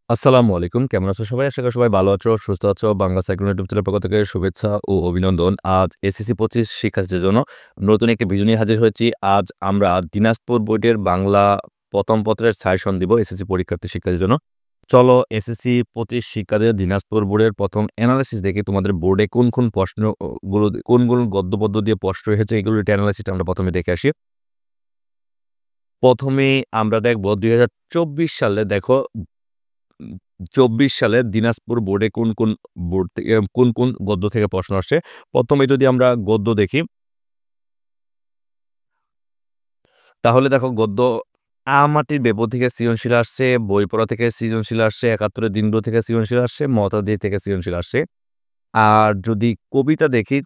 আসসালামু আলাইকুম। কেমন আছো সবাই? আশা করি সবাই ভালো আছো, সুস্থ আছো। বাংলা সাইক্লোন ইউটিউব চ্যানেলের পক্ষ থেকে শুভেচ্ছা ও অভিনন্দন। আজ এসএসসি ২৫ শিক্ষার্থীদের জন্য নতুন একটি ভিডিও নিয়ে হাজির হয়েছি। আজ আমরা দিনাজপুর বোর্ডের বাংলা ১ম পত্রের সাজেশন দিব এসএসসি পরীক্ষার্থী শিক্ষার্থীদের জন্য। চলো এসএসসি ২৫ শিক্ষার্থীদের দিনাজপুর বোর্ডের ১ম এনালাইসিস দেখি তোমাদের বোর্ডে কোন প্রশ্ন গুলো কোন গদ্য পদ্য দিয়ে প্রশ্ন এসেছে এগুলোর একটা এনালাইসিসটা আমরা ১ম এ দেখে আসি। ১ম এই আমরা দেখব ২০২৪ সালে দেখো ২৪ সালে দিনাজপুর বোর্ডে কোন বোর্ড থেকে কোন গদ্য থেকে প্রশ্ন আসে? ১ম এ যদি আমরা গদ্য দেখি, তাহলে দেখো গদ্য মাটির বেপর থেকে সৃজনশীল আসছে, বই পড়া থেকে সৃজনশীল আসছে, ৭১ এর দিনগুলো থেকে সৃজনশীল আসছে, মতাদি থেকে সৃজনশীল আসছে। আর যদি কবিতা দেখি,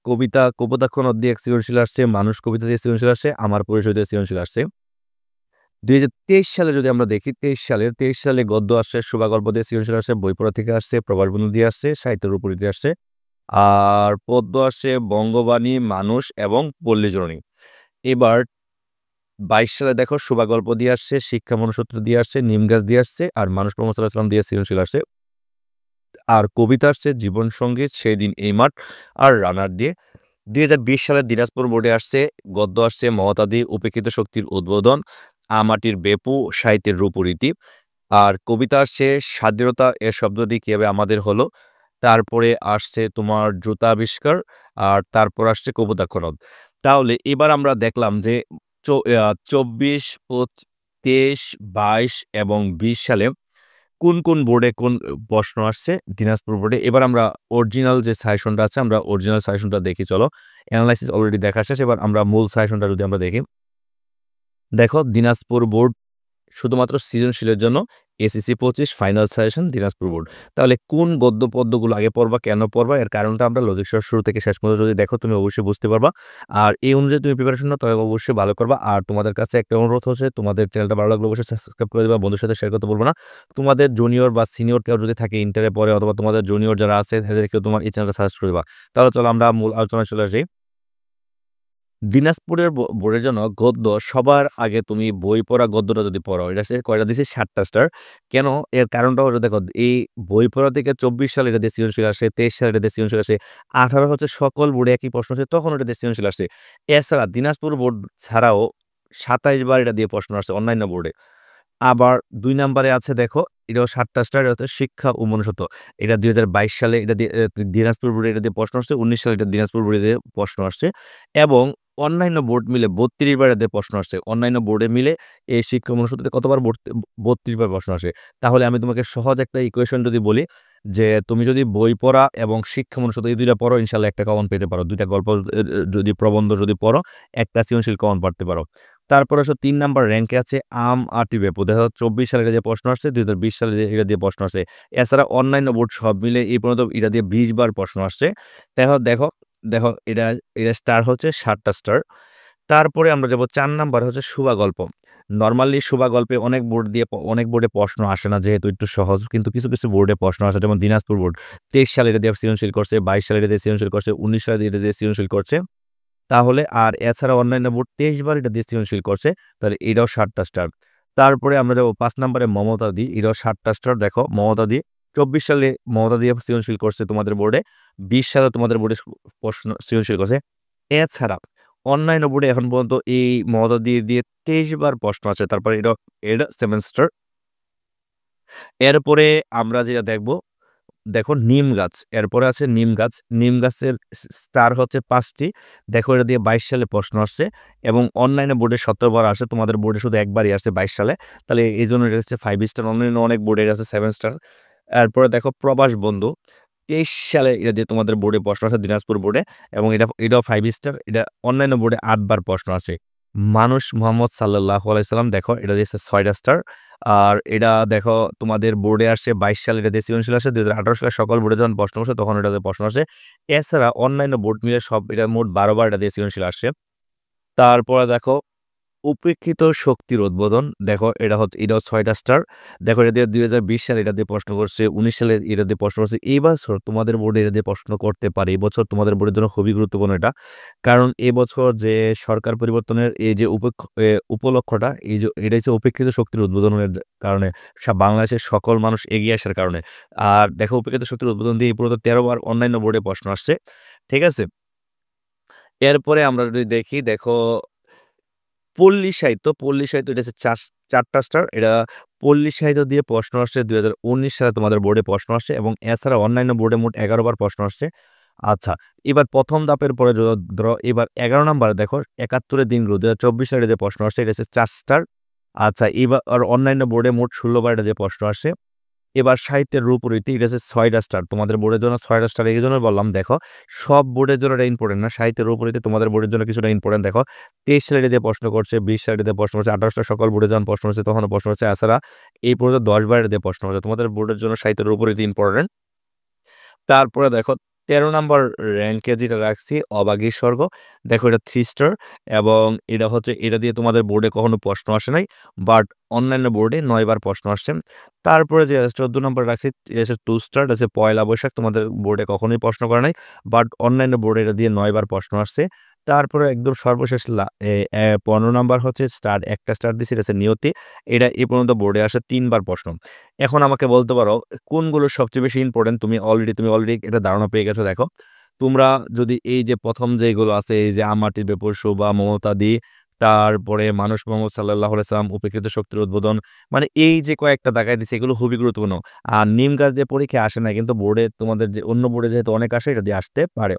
কপোতাক্ষ নদ দিয়ে সৃজনশীল আসছে, মানুষ কবিতা দিয়ে সৃজনশীল আসছে, আমার পরিচয় দিয়ে সৃজনশীল আসছে। ২০২৩ সালে যদি আমরা দেখি, ২৩ সালে গদ্য আসছে, শোভাগল্প দিয়ে সৃজনশীল আসছে, বই পড়া থেকে আসছে, প্রবাসবন্ধু দিয়ে আসছে, সাহিত্যের উপরী দিয়ে আসছে। আর পদ্য আসছে বঙ্গবাণী, মানুষ এবং পল্লীজননী। এবার ২২ সালে দেখো শোভাগল্প দিয়ে আসছে, শিক্ষা মনুষ্যত্ব দিয়ে আসছে, নিমগাছ দিয়ে আসছে, আর মানুষ মোহাম্মদ সাল্লাল্লাহু আলাইহি ওয়াসাল্লাম দিয়ে সৃজনশীল আসছে। আর কবিতা আসছে জীবন সঙ্গীত, সেদিন এই মাঠ আর রানার দিয়ে। ২০২০ সালে দিনাজপুর বোর্ডে আসছে গদ্য আসছে মহতাদি, উপেক্ষিত শক্তির উদ্বোধন, মাটির বেপু, সাহিত্যের রূপরীতি। আর কবিতা আসছে স্বাধীনতা এ শব্দটি কিভাবে আমাদের হলো। তারপরে আসছে তোমার জুতা আবিষ্কার, আর তারপর আসছে কপোতাক্ষ নদ। তাহলে এবার আমরা দেখলাম যে ২৪, ২৩, ২২ এবং ২০ সালে কোন বোর্ডে কোন প্রশ্ন আসছে দিনাজপুর বোর্ডে। এবার আমরা অরিজিনাল যে সাজেশনটা আছে আমরা অরিজিনাল সাজেশনটা দেখি চলো। এনালাইসিস অলরেডি দেখা শেষ। এবার আমরা মূল সাজেশনটা যদি আমরা দেখি। দেখো দিনাজপুর বোর্ড শুধুমাত্র সৃজনশীলের জন্য SSC ২৫ final suggestion Dinajpur board. তাহলে কোন গদ্য পদ্যগুলো আগে পড়বা, কেন পড়বা এর কারণটা আমরা লজিক সহ শুরু থেকে শেষ পর্যন্ত যদি দেখো তুমি অবশ্যই বুঝতে পারবা। আর এই অনুযায়ী তুমি প্রিপারেশন নাও তাহলে অবশ্যই ভালো করবা। আর তোমাদের কাছে একটা অনুরোধ হচ্ছে তোমাদের চ্যানেলটা ভালো লাগলে অবশ্যই সাবস্ক্রাইব করে দিবা, বন্ধুর সাথে শেয়ার করতে বলবো না। তোমাদের জুনিয়র বা সিনিয়র কেউ যদি থাকে ইন্টারে পড়ে অথবা তোমাদের জুনিয়র যারা আছে তাদেরকেও তোমার এই চ্যানেলটা সাজেস্ট করে দিবা। তাহলে চলো আমরা মূল আলোচনায় চলে আসি। দিনাজপুরের বোর্ডের জন্য গদ্য সবার আগে তুমি বই পড়া গদ্যটা যদি পড়ো, এটা সে কয়টা দিয়েছে ৭টা স্টার। কেন? এর কারণটা হলো দেখো এই বই পড়া থেকে ২৪ সালে এটা দিয়ে সৃজনশীল আসে, ২৩ সালে এটা দিয়ে সৃজনশীল আসে, ১৮ হচ্ছে সকল বোর্ডে একই প্রশ্ন আসে তখন এটা দিয়ে সৃজনশীল আসে। এছাড়া দিনাজপুর বোর্ড ছাড়াও ২৭ বার এটা দিয়ে প্রশ্ন আসছে অন্যান্য বোর্ডে। আবার ২ নাম্বারে আছে দেখো, এটাও ৭ টা স্টার, এটা হচ্ছে শিক্ষা ও মনুষ্যত্ব। এটা ২০২২ সালে এটা দিয়ে দিনাজপুর বোর্ডে এটা দিয়ে প্রশ্ন আসছে। ১৯ সালে এটা দিনাজপুর বোর্ডে দিয়ে প্রশ্ন আসছে এবং অন্যান্য বোর্ড মিলে ৩২ বার এদের প্রশ্ন আসছে। অন্যান্য বোর্ডে মিলে এই শিক্ষা ও মনুষ্যত্বতে কতবার ৩২ বার প্রশ্ন আসে। তাহলে আমি তোমাকে সহজ একটা ইকুয়েশন যদি বলি যে, তুমি যদি বই পড়া এবং শিক্ষা মনুষ্যত্ব এই ২ টা পড়ো ইনশাআল্লাহ একটা কমন পেতে পারো। ২ টা গল্প যদি প্রবন্ধ যদি পড়ো, একটা সৃজনশীল কমন পাড়তে পারো। তারপরে আসো ৩ নাম্বার র‍্যাংকে আছে আটি বেপু। ২০২৪ সালে এটা দিয়ে প্রশ্ন আসছে, ২০২০ সালে এটা দিয়ে প্রশ্ন আসছে। এছাড়া অন্যান্য বোর্ড সব মিলে এই পর্যন্ত এটা দিয়ে ২০ বার প্রশ্ন আসছে। দেখো, দেখো, দেখো এটা স্টার হচ্ছে ৭ টা স্টার। তারপরে আমরা যাব ৪ নাম্বারে হচ্ছে সুবা গল্প। নরমালি সুবা গল্পে অনেক বোর্ডে প্রশ্ন আসে না যেহেতু একটু সহজ। কিন্তু কিছু বোর্ডে প্রশ্ন আসে যেমন দিনাজপুর বোর্ড ২৩ সালে এটা দিয়ে সৃজনশীল করছে, ২২ সালে এটা দিয়ে সৃজনশীল করছে, ১৯ সালে এটা দিয়ে সৃজনশীল করছে। তাহলে আর এছাড়া অন্যান্য বোর্ড ২৩ বার এটা দিয়ে সৃজনশীল করছে। তাহলে এটাও ৭ টা স্টার। তারপরে আমরা যাব ৫ নাম্বারে মমতাদি। এটাও ৭ টা স্টার। দেখো মমতাদি ২৪ সালে মমতাদি সৃজনশীল করছে তোমাদের বোর্ডে। ২০ সালে তোমাদের বোর্ডে প্রশ্ন সৃজনশীল করছে। এছাড়া অন্যান্য বোর্ডে এখন পর্যন্ত এই মমতাদি দিয়ে ২৩ বার প্রশ্ন আছে। তারপরে এটা 7 স্টার। এরপরে আমরা যেটা দেখব, দেখো নিম গাছ। এরপরে আছে নিম গাছ। নিম গাছের স্টার হচ্ছে ৫ টি। দেখো এটা দিয়ে ২২ সালে প্রশ্ন আসছে এবং অনলাইনে বোর্ডে ১৭ বার আসে। তোমাদের বোর্ডে শুধু একবারই আসছে ২২ সালে। তাহলে এজন্য এটা হচ্ছে ৫ স্টার। অন্যান্য অনেক বোর্ডে এটা হচ্ছে ৭ স্টার। এরপরে দেখো প্রবাস বন্ধু। ২৩ সালে এটা দিয়ে তোমাদের বোর্ডে প্রশ্ন আসে দিনাজপুর বোর্ডে এবং এটাও ৫ স্টার। এটা অন্যান্য বোর্ডে ৮ বার প্রশ্ন আসে। মানুষ মুহাম্মদ সাল্লাল্লাহু আলাইহি সাল্লাম দেখো এটা দিয়েছে ৬ টা স্টার। আর এটা দেখো তোমাদের বোর্ডে আসছে ২২ সালে এটা দিয়ে সৃজনশীল আসে। ২০১৮ সালে সকল বোর্ডে যখন প্রশ্ন আসে তখন এটাতে প্রশ্ন আসে। এছাড়া অন্যান্য বোর্ড মিলে সব এটা মোট ১২ বার এটা দিয়ে সৃজনশীল আসছে। তারপরে দেখো উপেক্ষিত শক্তির উদ্বোধন দেখো এটাও ৬টা স্টার। দেখো এটা দিয়ে ২০২০ সালে এটা দিয়ে প্রশ্ন করছে, ১৯ সালে এটা দিয়ে প্রশ্ন করছে। এই বছর তোমাদের বোর্ডে এটা দিয়ে প্রশ্ন করতে পারে। এই বছর তোমাদের বোর্ডের জন্য খুবই গুরুত্বপূর্ণ এটা। কারণ এবছর যে সরকার পরিবর্তনের এই যে উপলক্ষটা এই যে এটা হচ্ছে উপেক্ষিত শক্তির উদ্বোধনের কারণে বাংলাদেশের সকল মানুষ এগিয়ে আসার কারণে। আর দেখো উপেক্ষিত শক্তির উদ্বোধন দিয়ে এই পর্যন্ত ১৩ বার অন্যান্য বোর্ডে প্রশ্ন আসছে। ঠিক আছে? এরপরে আমরা যদি দেখি দেখো পল্লী সাহিত্য এটা হচ্ছে ৪টা স্টার। এটা পল্লী সাহিত্য দিয়ে প্রশ্ন আসছে ২০১৯ সালে তোমাদের বোর্ডে প্রশ্ন আসছে এবং এছাড়া অন্যান্য বোর্ডে মোট ১১ বার প্রশ্ন আসছে। আচ্ছা, এবার ১ম ধাপের পরে ধরো এবার ১১ নাম্বারে দেখো ৭১ এর দিনগুলো ২০২৪ সালে যে প্রশ্ন আসছে এটা হচ্ছে ৪ স্টার। আচ্ছা, এবার আর অন্যান্য বোর্ডে মোট ১৬ বার এটা দিয়ে প্রশ্ন আসে। এবার সাহিত্যের রূপরীতি এটা হচ্ছে ৬টা স্টার। তোমাদের বোর্ডের জন্য ৬টা স্টার এইজন্য বললাম দেখো, সব বোর্ডের জন্য এটা ইম্পোর্টেন্ট না। সাহিত্যের রূপরীতি তোমাদের বোর্ডের জন্য কিছুটা ইম্পোর্টেন্ট দেখো। ২৩ সালে এটা দিয়ে প্রশ্ন করছে, ২০ সালে এটা দিয়ে প্রশ্ন করছে, ২৮ সালে সকল বোর্ডে যখন প্রশ্ন হচ্ছে তখনও প্রশ্ন হচ্ছে। এছাড়া এই পর্যন্ত ১০ বার এটা দিয়ে প্রশ্ন হচ্ছে। তোমাদের বোর্ডের জন্য সাহিত্যের রূপরীতি ইম্পোর্টেন্ট। তারপরে দেখো ১৩ নাম্বার র‍্যাংকে যেটা রাখছি অবাগীর স্বর্গ। দেখো এটা 3 স্টার এবং এটা দিয়ে তোমাদের বোর্ডে কখনো প্রশ্ন আসে নাই। বাট অন্যান্য বোর্ডে ৯ বার প্রশ্ন আসছে। তারপরে যে ১৪ নম্বর রাখছি এটা হচ্ছে 2 স্টার, এটা হচ্ছে পয়লা বৈশাখ। তোমাদের বোর্ডে কখনোই প্রশ্ন করে নাই। বাট অন্যান্য বোর্ডে এটা দিয়ে ৯ বার প্রশ্ন আসছে। তারপরে একদম সর্বশেষ লা এ এ ১৫ নাম্বার হচ্ছে স্টার, একটা স্টার দিছি এটা হচ্ছে নিয়তি। এটা এ পর্যন্ত বোর্ডে আসে ৩ বার প্রশ্ন। এখন আমাকে বলতে পারো কোনগুলো সবচেয়ে বেশি ইম্পোর্টেন্ট? তুমি অলরেডি এটা ধারণা পেয়ে গেছো দেখো। তোমরা যদি এই যে ১ম যেগুলো আছে এই যে আমাটির বেপর শোভা, মমতাদি, তারপরে মানুষ মোহাম্মদ সাল্লাল্লাহু আলাইহি সাল্লাম, উপেক্ষিত শক্তির উদ্বোধন, মানে এই যে কয়েকটা দাগায় দিছি এগুলো খুবই গুরুত্বপূর্ণ। আর নিম গাছ দিয়ে পরীক্ষায় আসে না কিন্তু বোর্ডে তোমাদের যে অন্য বোর্ডে যেহেতু অনেক আসে এটা দিয়ে আসতে পারে।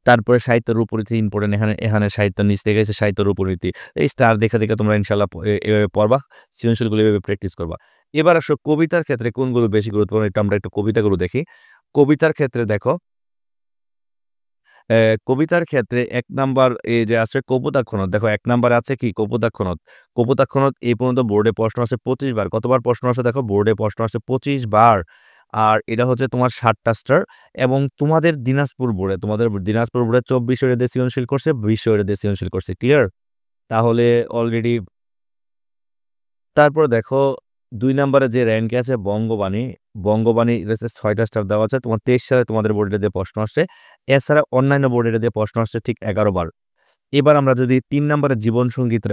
তারপরে সাহিত্যের রূপরীতি ইম্পোর্টেন্ট এখানে সাহিত্য নিচ থেকে এসে সাহিত্যের রূপরীতি। এই স্টার দেখে তোমরা ইনশাআল্লাহ এভাবে পড়বা। সৃজনশীলগুলো এভাবে প্র্যাকটিস করবা। এবার আসো কবিতার ক্ষেত্রে কোনগুলো বেশি গুরুত্বপূর্ণ এটা আমরা একটু কবিতাগুলো দেখি। কবিতার ক্ষেত্রে দেখো কবিতার ক্ষেত্রে ১ নাম্বার এই যে আছে কপোতাক্ষ নদ। দেখো ১ নাম্বারে আছে কি কপোতাক্ষ নদ। কপোতাক্ষ নদ এই পর্যন্ত বোর্ডে প্রশ্ন আসে ২৫ বার। কতবার প্রশ্ন আসে দেখো বোর্ডে প্রশ্ন আসে ২৫ বার। আর এটা হচ্ছে তোমার ৭ টা স্টার এবং তোমাদের দিনাজপুর বোর্ডে ২৪ এর দিয়ে সৃজনশীল করছে, ২০ এর দিয়ে সৃজনশীল করছে। ক্লিয়ার? তাহলে অলরেডি তারপর দেখো ২ নাম্বারে যে র‍্যাংকে আছে বঙ্গবাণী। বঙ্গবাণী এটা হচ্ছে ৬ টা স্টার দেওয়া আছে। তোমার ২৩ সালে তোমাদের বোর্ডে এটা দিয়ে প্রশ্ন আসছে। এছাড়া অন্যান্য বোর্ডে এটা দিয়ে প্রশ্ন আসছে ঠিক ১১ বার। এবার আমরা যদি ৩ নাম্বারে জীবনসঙ্গীত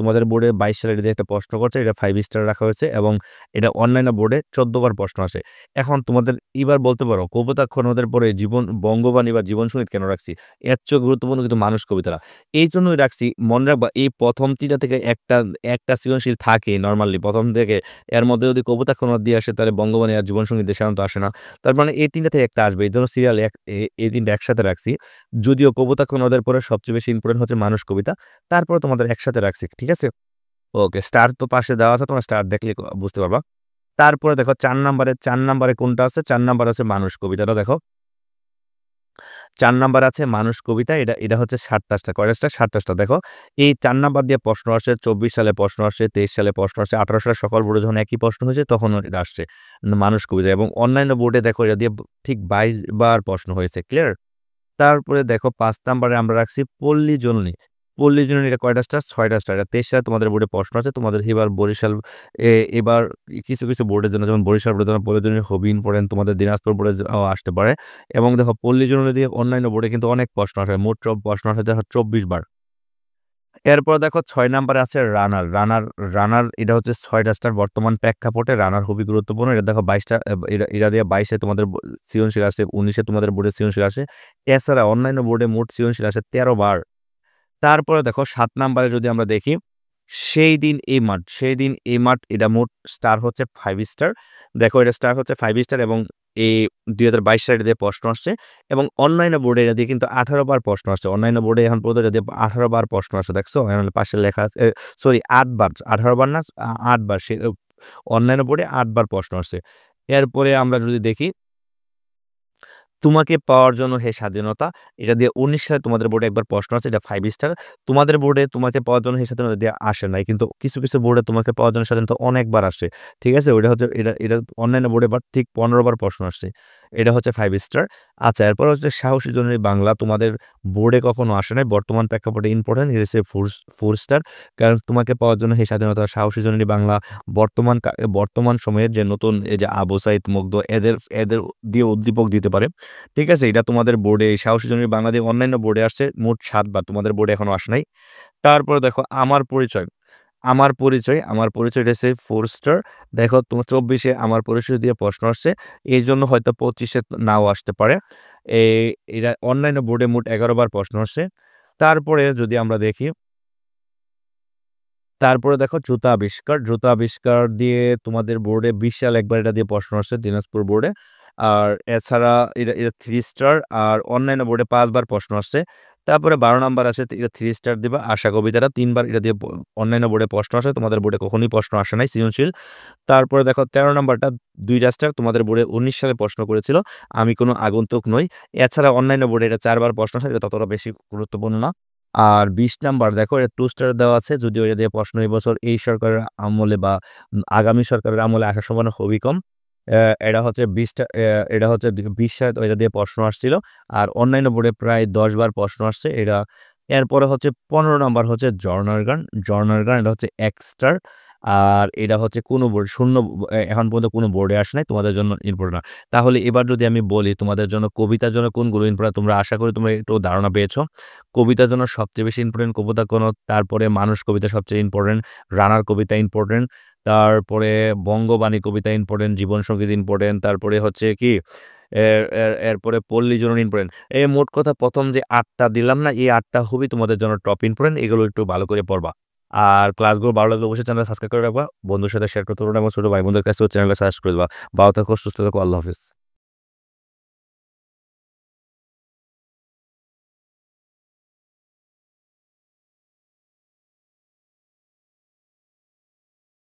তোমাদের বোর্ডে ২২ সালে এটা দিয়ে একটা প্রশ্ন করছে। এটা ৫ স্টার রাখা হয়েছে এবং এটা অন্যান্য বোর্ডে ১৪ বার প্রশ্ন আসে। এখন তোমাদের এবার বলতে পারো কপোতাক্ষ নদের পরে বঙ্গবাণী বা জীবনসঙ্গীত কেন রাখছি? এর চেয়েও গুরুত্বপূর্ণ কিন্তু মানুষ কবিতা না। এইজন্যই রাখছি মনে রাখবা এই ১ম ৩ টা থেকে একটা সৃজনশীল থাকেই নরমালি ১ম থেকে। এর মধ্যে যদি কপোতাক্ষ নদ দিয়ে আসে তাহলে বঙ্গবাণী আর জীবনসঙ্গীত সাধারণত আসে না। তার মানে এই ৩ টা থেকে একটা আসবে। এইজন্য সিরিয়াল এই ৩ টা একসাথে রাখছি। যদিও কপোতাক্ষ নদের পরে সবচেয়ে বেশি ইম্পোর্টেন্ট হচ্ছে মানুষ কবিতা। তারপরে তোমাদের একসাথে রাখছি। ঠিক আছে? ওকে, স্টার তো পাশে দেওয়া আছে। তোমরা স্টার দেখলে বুঝতে পারবা। তারপরে দেখো ৪ নাম্বারে কোনটা আছে? ৪ নাম্বারে আছে মানুষ কবিতাটা দেখো। ৪ নাম্বার আছে মানুষ কবিতা। এটা হচ্ছে ৭ টা স্টার। কয়টা স্টার? ৭ টা স্টার। দেখো এই ৪ নাম্বার দিয়ে প্রশ্ন আসছে, ২৪ সালে প্রশ্ন আসছে, ২৩ সালে প্রশ্ন আসছে, ১৮ সালে সকল বোর্ডে যখন একই প্রশ্ন হয়েছে তখন এটা আসছে। মানুষ কবিতা এবং অন্যান্য বোর্ডে দেখো এটা দিয়ে ঠিক ২২ বার প্রশ্ন হয়েছে। ক্লিয়ার? তারপরে দেখো ৫ নাম্বারে আমরা রাখছি পল্লী জননী। পল্লী জননী এটা কয়টা স্টার? ৬ টা স্টার। এটা ২৩ সালে তোমাদের বোর্ডে প্রশ্ন আছে। তোমাদের এবার বরিশাল এবার কিছু বোর্ডের জন্য যেমন বরিশাল বোর্ডের জন্য পল্লী জননী খুবই ইম্পোর্টেন্ট। তোমাদের দিনাজপুর বোর্ডে আসতে পারে এবং দেখো পল্লী জননী দিয়ে অন্যান্য বোর্ডে কিন্তু অনেক প্রশ্ন আসে। মোট প্রশ্ন আসে দেখো ২৪ বার। এরপর দেখো ৬ নাম্বারে আছে রানার এটা হচ্ছে ৬ টা স্টার বর্তমান প্রেক্ষাপটে রানার খুবই গুরুত্বপূর্ণ। এটা দেখো ২২ টা এটা দিয়ে ২২ এ তোমাদের সৃজনশীল আসে, ১৯ এ তোমাদের বোর্ডে সৃজনশীল আসে। এছাড়া অন্যান্য বোর্ডে মোট সৃজনশীল আসে ১৩ বার। তারপরে দেখো ৭ নাম্বারে যদি আমরা দেখি, সেই দিন এই মাঠ এটা মোট স্টার হচ্ছে ৫ স্টার। দেখো এটা স্টার হচ্ছে ৫ স্টার এবং এই ২০২২ সালে এটা দিয়ে প্রশ্ন আসছে এবং অন্যান্য বোর্ডে এটা দিয়ে কিন্তু ১৮ বার প্রশ্ন আসছে। অন্যান্য বোর্ডে এখন পর্যন্ত এটা দিয়ে ১৮ বার প্রশ্ন আসছে। দেখছো? এখানে পাশে লেখা আছে সরি ৮ বার, ১৮ বার না ৮ বার। অন্যান্য বোর্ডে ৮ বার প্রশ্ন আসছে। এরপরে আমরা যদি দেখি তোমাকে পাওয়ার জন্য হে স্বাধীনতা। এটা দিয়ে ১৯ সালে তোমাদের বোর্ডে একবার প্রশ্ন আছে, এটা 5 স্টার। তোমাদের বোর্ডে তোমাকে পাওয়ার জন্য হে স্বাধীনতা দিয়ে আসে নাই। কিন্তু কিছু বোর্ডে তোমাকে পাওয়ার জন্য স্বাধীনতা অনেকবার আসে। ঠিক আছে? ওইটা হচ্ছে এটা অন্যান্য বোর্ডে বাট ঠিক ১৫ বার প্রশ্ন আসছে। এটা হচ্ছে 5 স্টার। আচ্ছা, এরপর হচ্ছে সাহসী জননী বাংলা তোমাদের বোর্ডে কখনো আসে নাই। বর্তমান প্রেক্ষাপটে ইম্পোর্টেন্ট। এটা হচ্ছে 4 স্টার। কারণ তোমাকে পাওয়ার জন্য হে স্বাধীনতা, সাহসী জননী বাংলা বর্তমান সময়ের যে নতুন এই যে আবু সাঈদ, মুগ্ধ এদের দিয়ে উদ্দীপক দিতে পারে। ঠিক আছে? এটা তোমাদের বোর্ডে এই সাহসী জননী বাংলা দিয়ে অন্যান্য বোর্ডে আসছে মোট ৭ বার। তোমাদের বোর্ডে এখনো আসে নাই। তারপরে দেখো আমার পরিচয়টা হচ্ছে 4 স্টার। দেখো তোমার ২৪ এ আমার পরিচয় দিয়ে প্রশ্ন আসছে। এইজন্য হয়তো ২৫ এ নাও আসতে পারে। এ এরা অন্যান্য বোর্ডে মোট ১১ বার প্রশ্ন আসছে। তারপরে যদি আমরা দেখি, তারপরে দেখো জুতা আবিষ্কার দিয়ে তোমাদের বোর্ডে ২০ সালে একবার এটা দিয়ে প্রশ্ন আসছে দিনাজপুর বোর্ডে। আর এছাড়া এটা ৩ স্টার, আর অন্যান্য বোর্ডে ৫ বার প্রশ্ন আসছে। তারপরে ১২ নাম্বার আছে, এটা ৩ স্টার দিবা। আশা কবিতাটা ৩ বার এটা দিয়ে অন্যান্য বোর্ডে প্রশ্ন আসে। তোমাদের বোর্ডে কখনোই প্রশ্ন আসে নাই সৃজনশীল। তারপরে দেখো ১৩ নাম্বারটা ২ টা স্টার, তোমাদের বোর্ডে ১৯ সালে প্রশ্ন করেছিল। আমি কোনো আগন্তুক নই। এছাড়া অন্যান্য বোর্ডে এটা ৪ বার প্রশ্ন আসে, এটা ততটা বেশি গুরুত্বপূর্ণ না। আর ২০ নাম্বার দেখো, এটা 2 স্টার দেওয়া আছে। যদিও এটা দিয়ে প্রশ্ন এই বছর এই সরকারের আমলে বা আগামী সরকারের আমলে আসার সম্ভাবনা খুবই কম। এটা হচ্ছে ২০ টা এটা হচ্ছে ২০ সালে তো এটা দিয়ে প্রশ্ন আসছিল। আর অন্যান্য বোর্ডে প্রায় ১০ বার প্রশ্ন আসছে এটা। এরপরে হচ্ছে ১৫ নাম্বার হচ্ছে জর্নার গান এটা হচ্ছে ১ স্টার। আর এটা হচ্ছে কোনো বোর্ড শূন্য এখন পর্যন্ত কোনো বোর্ডে আসে নাই। তোমাদের জন্য ইম্পোর্টেন্ট না। তাহলে এবার যদি আমি বলি তোমাদের জন্য কবিতার জন্য কোনগুলো ইম্পোর্টেন্ট, তোমরা আশা করি তোমরা একটু ধারণা পেয়েছো। কবিতার জন্য সবচেয়ে বেশি ইম্পোর্টেন্ট কবিতা কোন, তারপরে মানুষ কবিতা সবচেয়ে ইম্পোর্টেন্ট, রানার কবিতা ইম্পোর্টেন্ট, তারপরে বঙ্গবাণী কবিতা ইম্পোর্টেন্ট, জীবন সঙ্গীত ইম্পোর্টেন্ট, তারপরে হচ্ছে কি এরপরে পল্লী জননী ইম্পোর্টেন্ট। মোট কথা ১ম যে ৮ টা দিলাম না, এই ৮ টা খুবই তোমাদের জন্য টপ ইম্পোর্টেন্ট। এগুলো একটু ভালো করে পড়বা। আর ক্লাসগুলো ভালো লাগলে অবশ্যই চ্যানেলটা সাবস্ক্রাইব করে রাখবা। বন্ধুর সাথে শেয়ার করতে পারো না, এবং ছোট ভাই বোনদের কাছেও চ্যানেলটা সাজেস্ট করে দিবা। ভালো থাকো, সুস্থ থাকো। আল্লাহ হাফেজ।